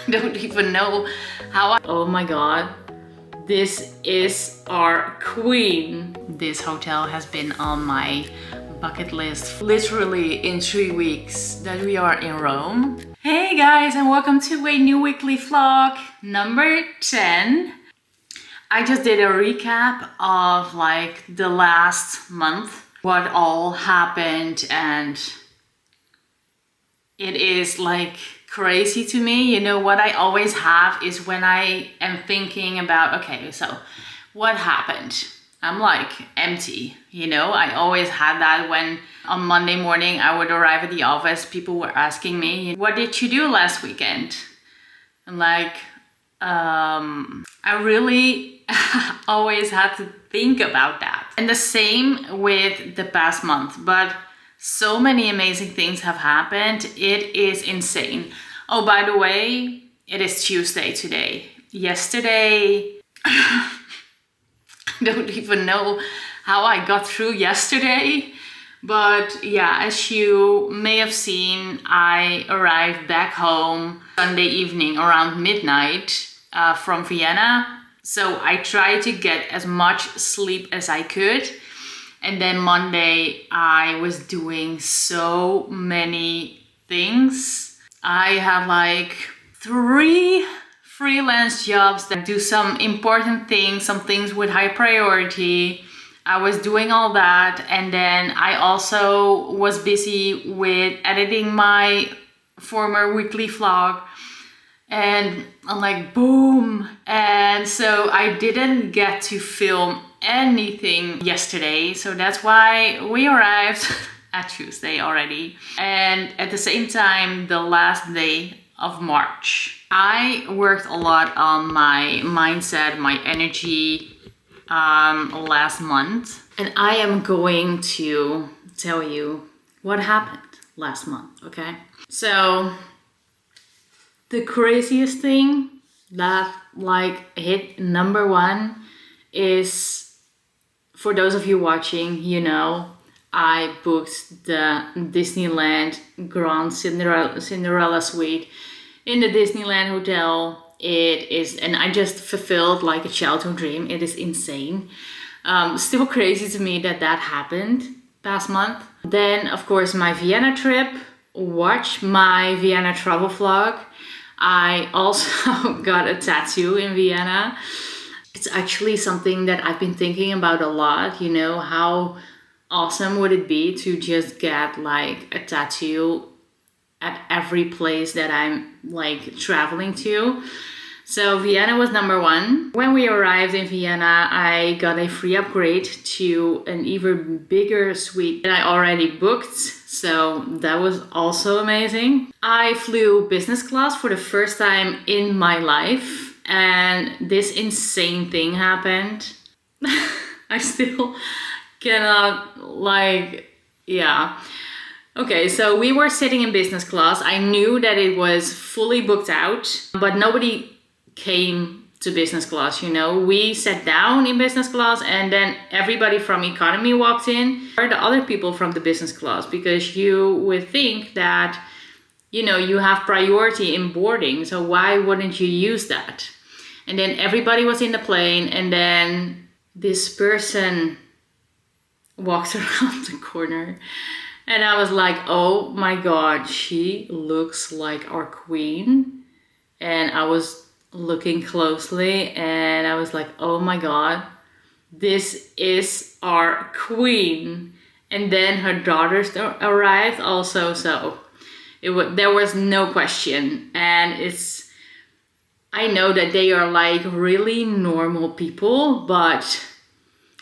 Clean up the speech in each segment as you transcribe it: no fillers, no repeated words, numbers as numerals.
don't even know how I... Oh my god. This is our queen. This hotel has been on my bucket list literally in 3 weeks that we are in Rome. Hey guys, and welcome to a new weekly vlog, number 10. I just did a recap of like the last month, what all happened, and it is like crazy to me. You know, what I always have is when I am thinking about, okay, so what happened? I'm like empty, you know? I always had that when on Monday morning I would arrive at the office, people were asking me, what did you do last weekend? And like, I really always had to think about that. And the same with the past month, but so many amazing things have happened. It is insane. Oh, by the way, it is Tuesday today. Yesterday, I don't even know how I got through yesterday. But yeah, as you may have seen, I arrived back home Sunday evening around midnight from Vienna. So I tried to get as much sleep as I could. And then Monday, I was doing so many things. I have like 3 freelance jobs that do some important things, some things with high priority. I was doing all that. And then I also was busy with editing my former weekly vlog. And I'm like, boom. And so I didn't get to film anything yesterday, so that's why we arrived at Tuesday already. And at the same time, the last day of March. I worked a lot on my mindset, my energy last month, and I am going to tell you what happened last month, okay? So the craziest thing that like hit number 1 is, for those of you watching, you know, I booked the Disneyland Grand Cinderella suite in the Disneyland hotel. It is, and I just fulfilled like a childhood dream. It is insane. Still crazy to me that that happened past month. Then, of course, my Vienna trip. Watch my Vienna travel vlog. I also got a tattoo in Vienna. It's actually something that I've been thinking about a lot, you know, how awesome would it be to just get like a tattoo at every place that I'm like traveling to. So Vienna was number 1. When we arrived in Vienna, I got a free upgrade to an even bigger suite that I already booked. So that was also amazing. I flew business class for the first time in my life. And this insane thing happened. I still cannot, like, yeah. Okay, so we were sitting in business class. I knew that it was fully booked out, but nobody came to business class, you know. We sat down in business class and then everybody from economy walked in, or the other people from the business class, because you would think that, you know, you have priority in boarding, so why wouldn't you use that? And then everybody was in the plane, and then this person walks around the corner, and I was like, oh my god, she looks like our queen. And I was looking closely, and I was like, oh my god, this is our queen. And then her daughters arrived also, so there was no question. And I know that they are like really normal people, but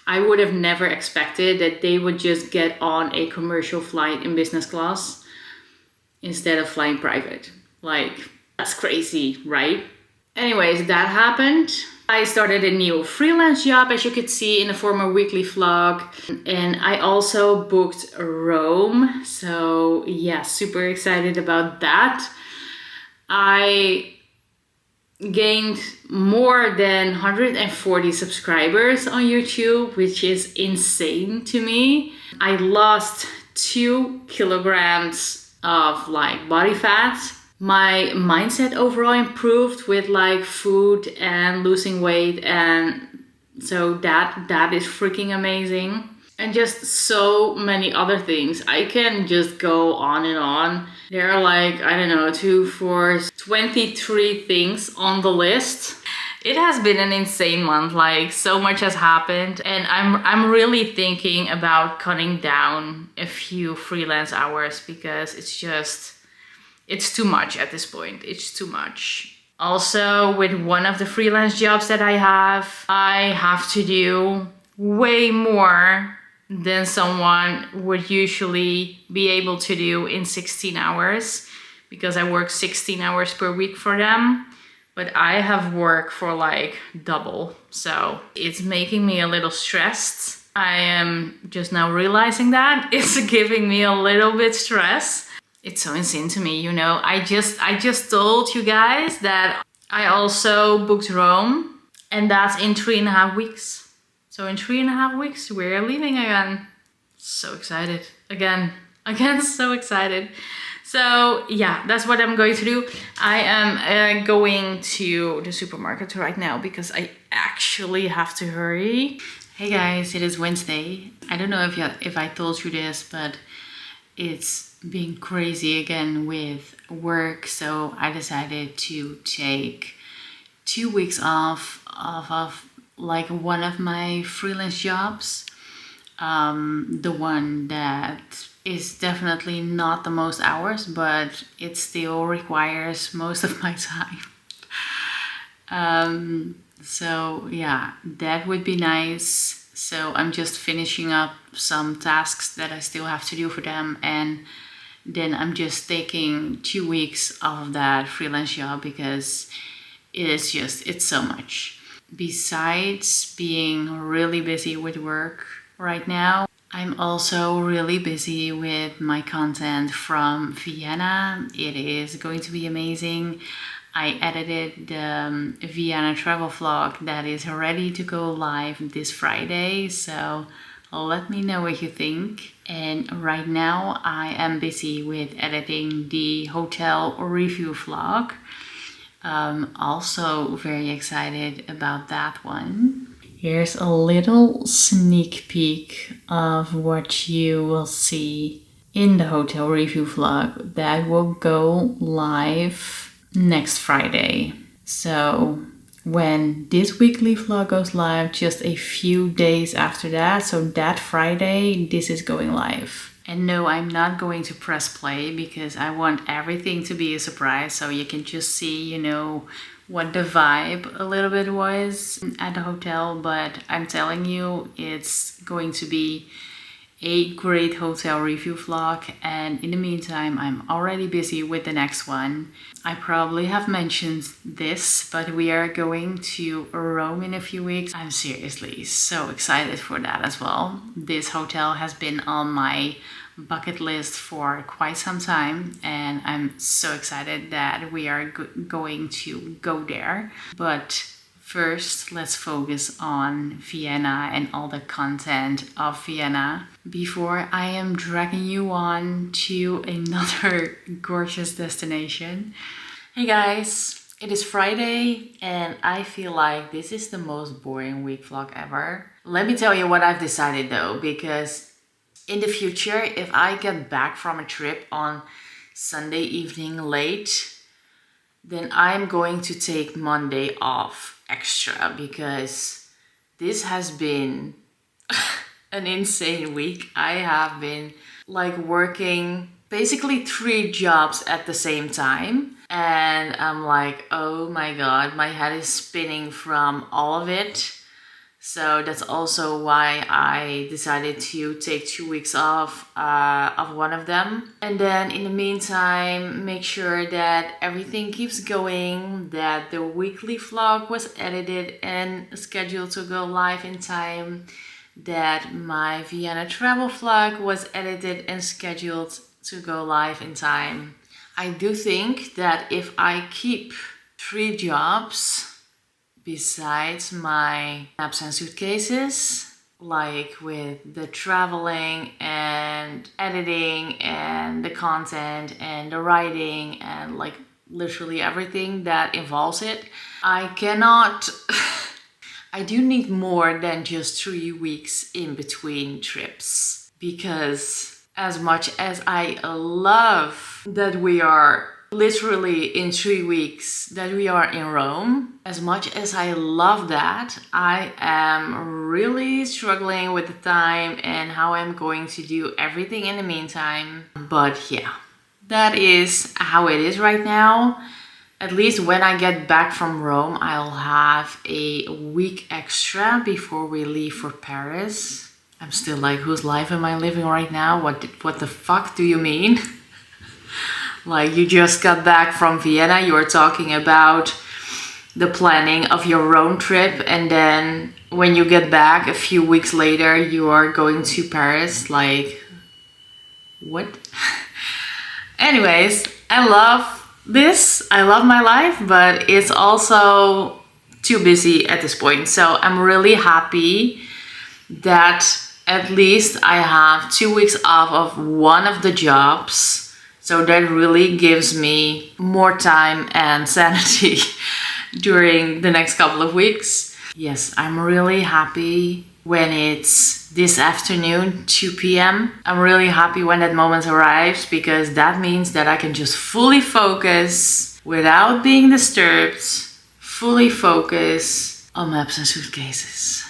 I would have never expected that they would just get on a commercial flight in business class instead of flying private. Like, that's crazy, right? Anyways, that happened. I started a new freelance job, as you could see in the former weekly vlog. And I also booked Rome. So yeah, super excited about that. I gained more than 140 subscribers on YouTube, which is insane to me. I lost 2 kilograms of like body fat. my mindset overall improved with like food and losing weight, and so that is freaking amazing. And just so many other things. I can just go on and on. There are like, I don't know, 2, 4, 23 things on the list. It has been an insane month, like so much has happened, and I'm really thinking about cutting down a few freelance hours because it's too much at this point. It's too much. Also, with one of the freelance jobs that I have to do way more than someone would usually be able to do in 16 hours because I work 16 hours per week for them. But I have work for like double. So it's making me a little stressed. I am just now realizing that it's giving me a little bit stress. It's so insane to me, you know. I just told you guys that I also booked Rome, and that's in 3.5 weeks. So in 3.5 weeks, we're leaving again. So excited. Again, so excited. So yeah, that's what I'm going to do. I am going to the supermarket right now because I actually have to hurry. Hey guys, it is Wednesday. I don't know if I told you this, but it's been crazy again with work. So I decided to take 2 weeks off of like one of my freelance jobs. The one that is definitely not the most hours, but it still requires most of my time. So yeah, that would be nice. So I'm just finishing up some tasks that I still have to do for them, and then I'm just taking 2 weeks off of that freelance job because it's so much. Besides being really busy with work right now, I'm also really busy with my content from Vienna. It is going to be amazing. I edited the Vienna travel vlog that is ready to go live this Friday. So let me know what you think. And right now I am busy with editing the hotel review vlog. Also very excited about that one. Here's a little sneak peek of what you will see in the hotel review vlog that will go live next Friday. So when this weekly vlog goes live, just a few days after that, so that Friday, this is going live. And no, I'm not going to press play because I want everything to be a surprise, so you can just see, you know, what the vibe a little bit was at the hotel. But I'm telling you, it's going to be a great hotel review vlog, and in the meantime I'm already busy with the next one. I probably have mentioned this, but we are going to Rome in a few weeks. I'm seriously so excited for that as well. This hotel has been on my bucket list for quite some time, and I'm so excited that we are going to go there. But first, let's focus on Vienna and all the content of Vienna before I am dragging you on to another gorgeous destination. Hey guys, it is Friday and I feel like this is the most boring week vlog ever. Let me tell you what I've decided though, because in the future, if I get back from a trip on Sunday evening late, then I'm going to take Monday off extra because this has been an insane week. I have been like working basically 3 jobs at the same time, and I'm like, oh my god, my head is spinning from all of it. So that's also why I decided to take 2 weeks off of one of them. And then in the meantime, make sure that everything keeps going, that the weekly vlog was edited and scheduled to go live in time, that my Vienna travel vlog was edited and scheduled to go live in time. I do think that if I keep 3 jobs, besides my maps and suitcases, like with the traveling and editing and the content and the writing and like literally everything that involves it. I cannot, I do need more than just 3 weeks in between trips, because as much as I love that we are literally in 3 weeks that we are in Rome, as much as I love that, I am really struggling with the time and how I'm going to do everything in the meantime. But yeah, that is how it is right now. At least when I get back from Rome, I'll have a week extra before we leave for Paris. I'm still like, whose life am I living right now? What the fuck do you mean? Like, you just got back from Vienna, you were talking about the planning of your Rome trip, and then when you get back a few weeks later, you are going to Paris. Like, what? Anyways, I love this. I love my life, but it's also too busy at this point. So I'm really happy that at least I have 2 weeks off of one of the jobs. So that really gives me more time and sanity during the next couple of weeks. Yes, I'm really happy when it's this afternoon, 2 p.m. I'm really happy when that moment arrives, because that means that I can just fully focus without being disturbed, fully focus on maps and suitcases.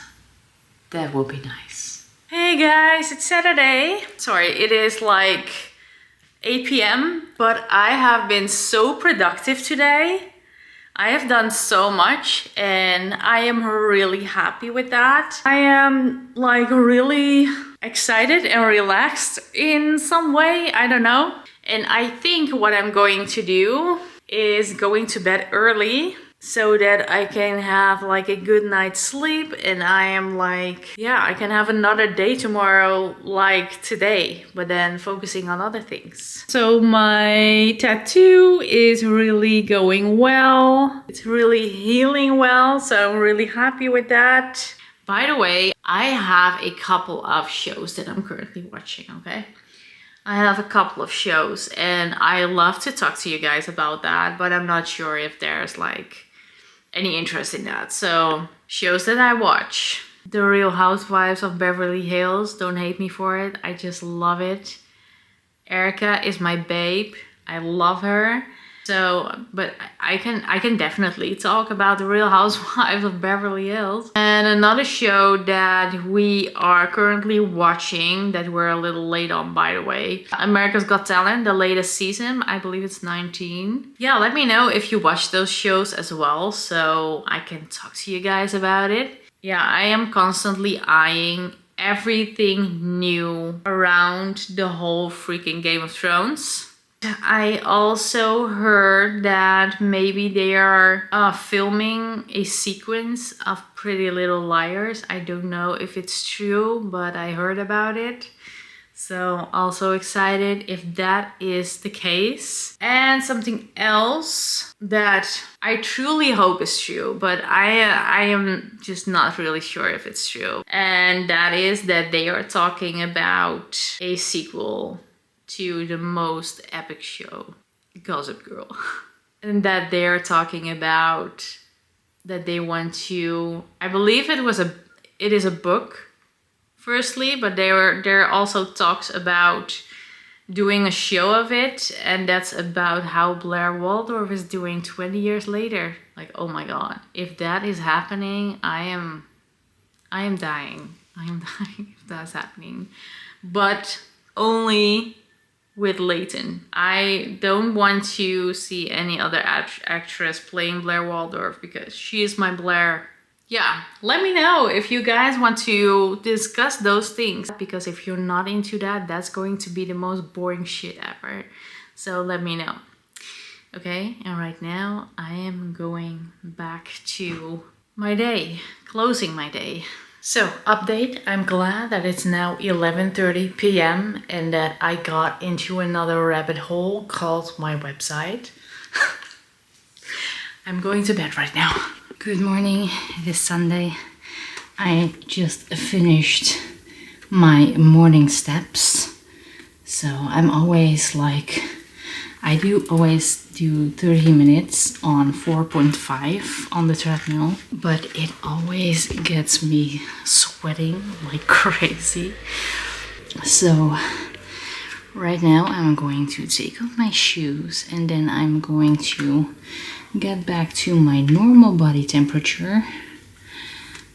That would be nice. Hey guys, it's Saturday. Sorry, it is like 8 p.m. but I have been so productive today. I have done so much and I am really happy with that. I am like really excited and relaxed in some way, I don't know. And I think what I'm going to do is going to bed early so that I can have like a good night's sleep, and I am like, yeah, I can have another day tomorrow like today, but then focusing on other things. So my tattoo is really going well. It's really healing well, so I'm really happy with that. By the way, I have a couple of shows that I'm currently watching, okay? I have a couple of shows and I love to talk to you guys about that, but I'm not sure if there's like any interest in that. So, shows that I watch. The Real Housewives of Beverly Hills. Don't hate me for it. I just love it. Erica is my babe. I love her. So, but I can definitely talk about The Real Housewives of Beverly Hills. And another show that we are currently watching, that we're a little late on, by the way, America's Got Talent, the latest season. I believe it's 19. Yeah, let me know if you watch those shows as well, so I can talk to you guys about it. Yeah, I am constantly eyeing everything new around the whole freaking Game of Thrones. I also heard that maybe they are filming a sequence of Pretty Little Liars. I don't know if it's true, but I heard about it. So also excited if that is the case. And something else that I truly hope is true, but I am just not really sure if it's true. And that is that they are talking about a sequel to the most epic show, Gossip Girl. And that they're talking about that they want to, I believe it is a book firstly, but there are also talks about doing a show of it, and that's about how Blair Waldorf is doing 20 years later. Like, oh my god, if that is happening, I am dying. I am dying if that's happening. But only with Leighton. I don't want to see any other actress playing Blair Waldorf, because she is my Blair. Yeah, let me know if you guys want to discuss those things, because if you're not into that, that's going to be the most boring shit ever. So let me know. Okay, and right now I am going back to my day, closing my day. So, update, I'm glad that it's now 11:30 p.m. and that I got into another rabbit hole called my website. I'm going to bed right now. Good morning, it is Sunday. I just finished my morning steps. So I'm always like I do always do 30 minutes on 4.5 on the treadmill, but it always gets me sweating like crazy. So right now I'm going to take off my shoes and then I'm going to get back to my normal body temperature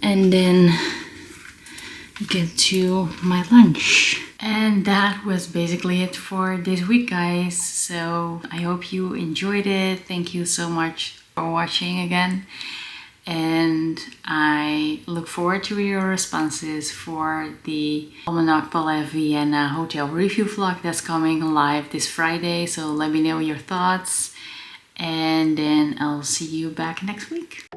and then get to my lunch. And that was basically it for this week, guys. So I hope you enjoyed it. Thank you so much for watching again. And I look forward to your responses for the Almanach Palais Vienna hotel review vlog that's coming live this Friday. So let me know your thoughts. And then I'll see you back next week.